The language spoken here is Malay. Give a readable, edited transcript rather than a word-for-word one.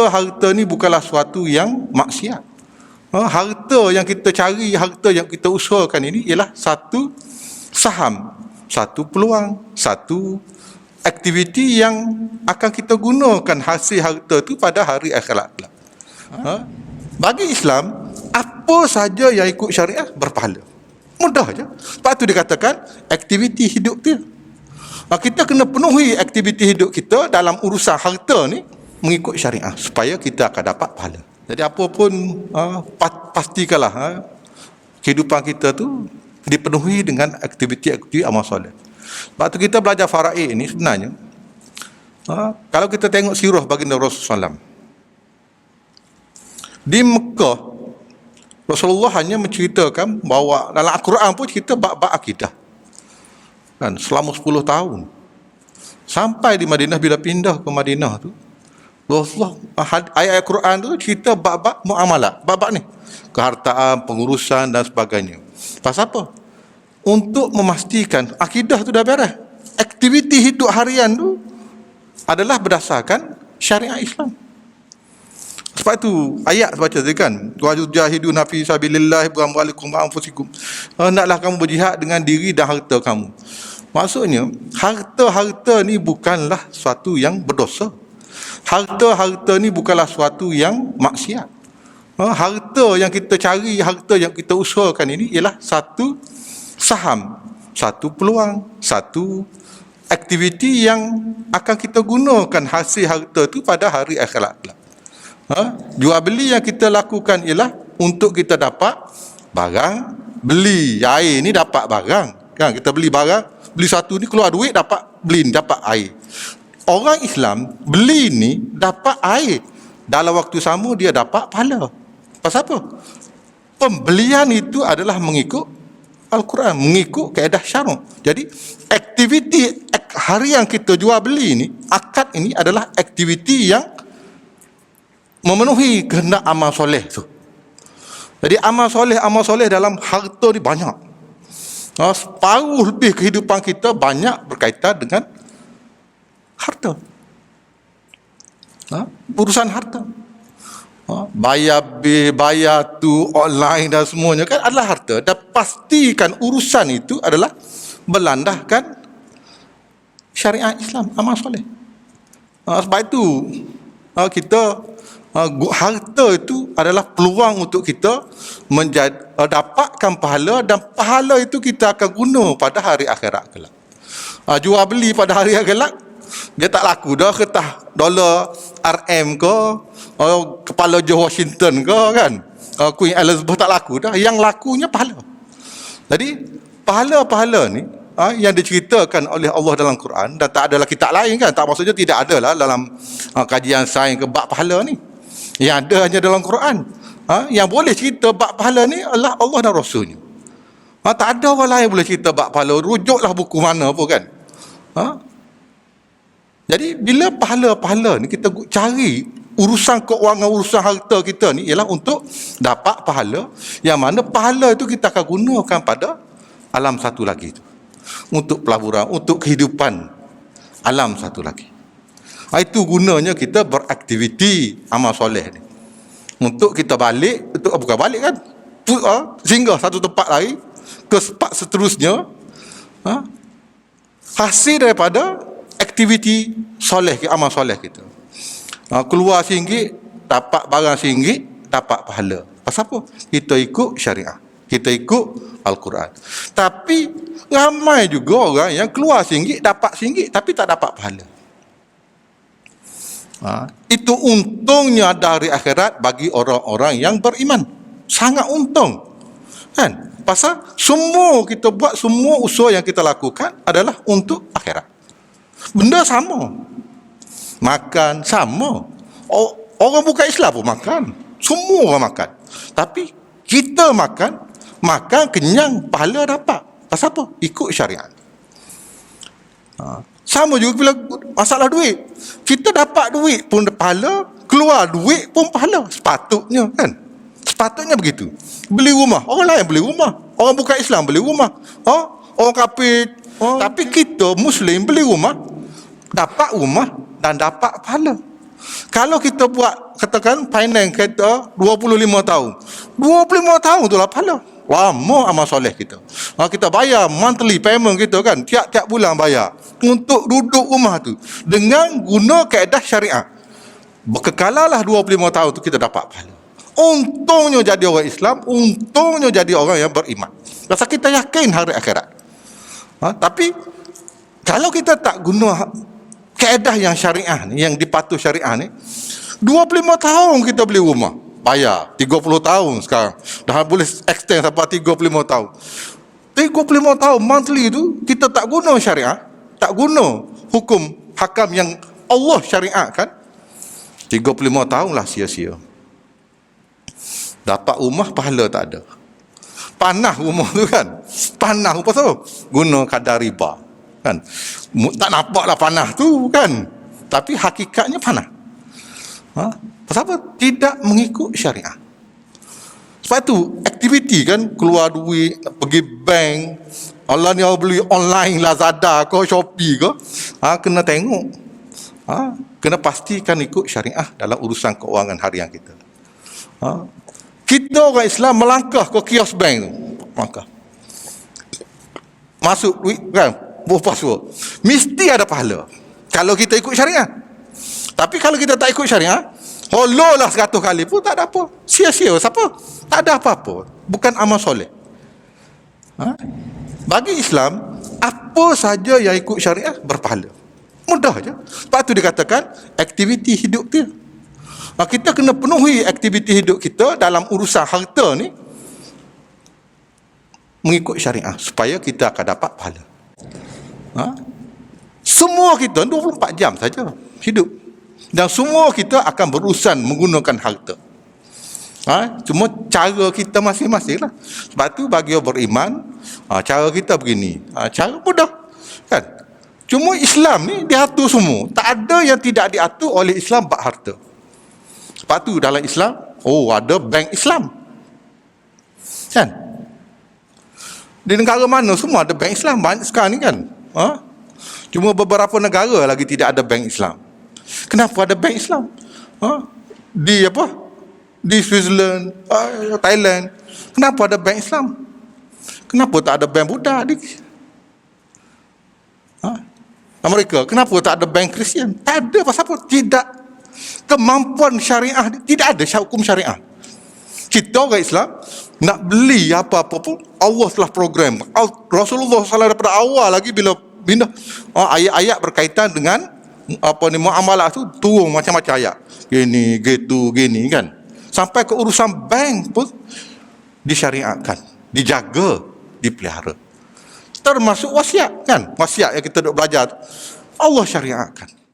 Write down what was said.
harta ni bukanlah suatu yang maksiat. Harta yang kita cari, harta yang kita usahakan ini ialah satu saham, satu peluang, satu aktiviti yang akan kita gunakan hasil harta tu pada hari akhirat pula. Bagi Islam, apa saja yang ikut syariah berpahala. Mudah je. Sebab tu dikatakan aktiviti hidup dia. Kita kena penuhi aktiviti hidup kita dalam urusan harta ni mengikut syariah supaya kita akan dapat pahala. Jadi apa pun pastikanlah kehidupan kita tu dipenuhi dengan aktiviti-aktiviti amal soleh. Sebab tu kita belajar faraid ni sebenarnya kalau kita tengok sirah baginda Rasulullah SAW, di Mekah Rasulullah hanya menceritakan bahawa dalam Al-Quran pun cerita bab-bab akidah kan, selama 10 tahun sampai di Madinah. Bila pindah ke Madinah tu, Rasulullah ayat Al-Quran tu cerita bab-bab muamalat, bab-bab ni kehartaan, pengurusan dan sebagainya. Pasal apa? Untuk memastikan akidah tu dah beres, aktiviti hidup harian tu adalah berdasarkan syariat Islam. Sebab itu ayat baca tadi kan, wajahiduna fi sabilillah bi amwalikum wa anfusikum. Hendaklah kamu berjihad dengan diri dan harta kamu. Maksudnya harta-harta ni bukanlah suatu yang berdosa. Harta-harta ni bukanlah suatu yang maksiat. Harta yang kita cari, harta yang kita usahakan ini ialah satu saham, satu peluang, satu aktiviti yang akan kita gunakan hasil harta tu pada hari akhirat pula. Jual beli yang kita lakukan ialah untuk kita dapat barang. Beli air ni dapat barang kan, kita beli barang, beli satu ni keluar duit, dapat beli, dapat air. Orang Islam beli ni dapat air, dalam waktu sama dia dapat pahala. Pasal apa? Pembelian itu adalah mengikut Al-Quran, mengikut kaedah syarak. Jadi aktiviti harian kita jual beli ni, akad ini adalah aktiviti yang memenuhi kehendak amal soleh tu. Jadi amal soleh dalam harta ni banyak. Separuh lebih kehidupan kita banyak berkaitan dengan harta. Urusan harta. Bayar bil, bayar tu, online dan semuanya kan adalah harta. Dan pastikan urusan itu adalah berlandaskan syariat Islam, amal soleh. Sebab itu kita harta itu adalah peluang untuk kita dapatkan pahala, dan pahala itu kita akan guna pada hari akhirat kelak. Jual beli pada hari akhirat dia tak laku dah, kertas dolar RM ke, kepala George Washington ke kan, Queen Elizabeth tak laku dah. Yang lakunya pahala. Jadi pahala-pahala ni yang diceritakan oleh Allah dalam Quran, dan tak adalah kitab lain kan, tak maksudnya tidak adalah dalam kajian sains ke bab pahala ni. Yang ada hanya dalam Quran. Yang boleh cerita bab pahala ni adalah Allah dan Rasulnya. Tak ada orang lain boleh cerita bab pahala. Rujuklah buku mana pun kan. Jadi bila pahala-pahala ni kita cari, urusan keuangan, urusan harta kita ni ialah untuk dapat pahala, yang mana pahala itu kita akan gunakan pada alam satu lagi tu, untuk pelaburan, untuk kehidupan alam satu lagi. Itu gunanya kita beraktiviti amal soleh ni. Untuk kita balik, bukan balik kan, singgah satu tempat lagi ke tempat seterusnya, hasil daripada aktiviti soleh, amal soleh kita. Keluar RM1, dapat barang RM1, dapat pahala. Pasal apa? Kita ikut syariah, kita ikut Al-Quran. Tapi ramai juga orang yang keluar RM1, dapat RM1, tapi tak dapat pahala. Itu untungnya dari akhirat bagi orang-orang yang beriman. Sangat untung kan? Pasal semua kita buat, semua usaha yang kita lakukan adalah untuk akhirat. Benda sama, makan sama. Orang bukan Islam pun makan, semua orang makan. Tapi kita makan kenyang, pahala dapat. Pasal apa? Ikut syariat. Sama juga bila masalah duit. Kita dapat duit pun pahala, keluar duit pun pahala. Sepatutnya kan? Sepatutnya begitu. Beli rumah, orang lain beli rumah. Orang bukan Islam beli rumah. Orang kafir. Tapi kita Muslim beli rumah, dapat rumah dan dapat pahala. Kalau kita buat, katakan finance kereta 25 tahun. 25 tahun tu lah pahala. Lama amal soleh kita. Kita bayar monthly payment kita kan, tiap-tiap bulan bayar untuk duduk rumah tu dengan guna kaedah syariah. Berkekalalah 25 tahun tu kita dapat pahala. Untungnya jadi orang Islam, untungnya jadi orang yang beriman. Pasal kita yakin hari akhirat. Tapi kalau kita tak guna kaedah yang syariah ni, yang dipatuh syariah ni, 25 tahun kita beli rumah, bayar 30 tahun sekarang. Dah boleh extend sampai 35 tahun. 35 tahun monthly tu kita tak guna syariah, tak guna hukum hakam yang Allah syariatkan. 35 tahun lah sia-sia. Dapat rumah pahala tak ada. Panah rumah tu kan. Panah rumah tu guna kadar riba kan. Tak nampaklah panah tu kan, tapi hakikatnya panah. Pasal apa? Tidak mengikut syariah. Sebab tu aktiviti kan, keluar duit, pergi bank, Allah ni beli online, Lazada ke, Shopee ke, kena tengok. Kena pastikan ikut syariah dalam urusan keuangan harian kita. Kita orang Islam melangkah ke kios bank tu, melangkah masuk duit kan, buat password, mesti ada pahala kalau kita ikut syariah. Tapi kalau kita tak ikut syariah, hollow lah 100 kali pun tak ada apa, sia-sia. Siapa? Tak ada apa-apa, bukan amal soleh. Bagi Islam, apa saja yang ikut syariah berpahala, mudah je. Sebab tu dikatakan aktiviti hidup dia. Kita kena penuhi aktiviti hidup kita dalam urusan harta ni mengikut syariah, supaya kita akan dapat pahala. Semua kita 24 jam saja hidup, dan semua kita akan berurusan menggunakan harta. Cuma cara kita masing-masing lah. Sebab tu bagi orang beriman, cara kita begini, cara mudah kan. Cuma Islam ni diatur semua, tak ada yang tidak diatur oleh Islam bab harta. Sebab tu dalam Islam, ada bank Islam kan. Di negara mana semua ada bank Islam, banyak sekarang ni kan. Cuma beberapa negara lagi tidak ada bank Islam. Kenapa ada bank Islam? Di di Switzerland, Thailand, kenapa ada bank Islam? Kenapa tak ada bank Buddha di Amerika? Kenapa tak ada bank Kristian? Tak ada. Pasal apa? Tidak. Kemampuan syariah, tidak ada hukum syariah. Kita orang Islam nak beli apa-apa pun Allah telah program. Rasulullah SAW daripada awal lagi bila ayat-ayat berkaitan dengan muamalah tu turun macam-macam ayat. Gini, gitu, gini kan. Sampai ke urusan bank pun disyariatkan, dijaga, dipelihara. Termasuk wasiat kan. Wasiat yang kita duk belajar tu Allah syariatkan.